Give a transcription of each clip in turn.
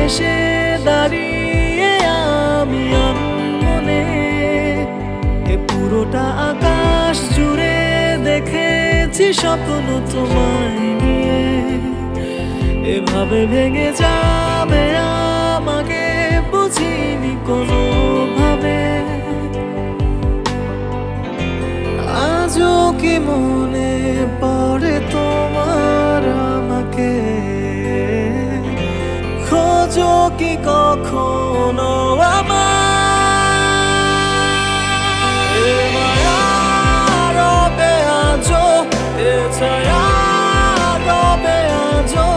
এসে দাঁড়িয়ে আমি আনমনে এ পুরোটা আকাশ জুড়ে দেখেছি স্বপ্ন তোমায় নিয়ে। এভাবে ভেঙে যাবে আমাকে বুঝিনি কোনোভাবে। আজও কি মনে পড়ে তোমার আমাকে? খোঁজো কি কখনো আমায়? এ মায়া রবে আজও, এ ছায়া রবে আজও,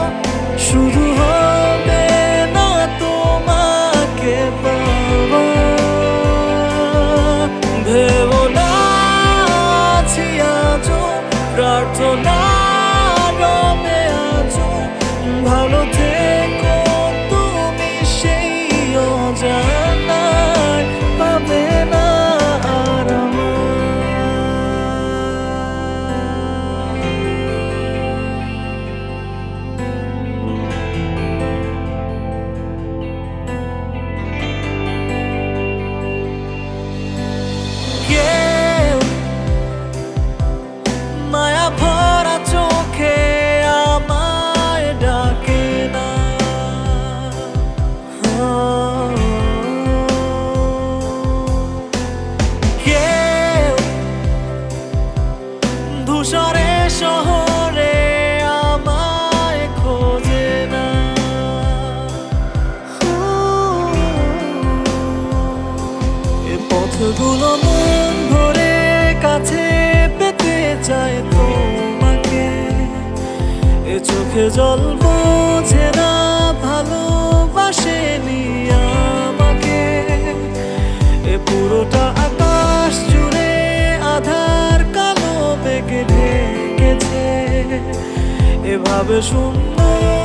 শুধু হবে না তোমাকে পাওয়া। ভেবো না আছি আজও, প্রার্থনা রবে আজও, ভালো থেকো তুমি সেই অজানায়, পাবে না আর কেউ মায়া ভরা চোখে আমায় ডাকে না। কেউ ধূসরে শহরে আমায় খোঁজে না। এ পথগুলো মন ভরে কাছে পেতে চায় তোমাকে। এ চোখে জল বোঝে না ভালোবাসেনি আমাকে। এ পুরোটা আকাশ জুড়ে আধার কালো মেঘে ঢেকেছে। এভাবে সুন্দর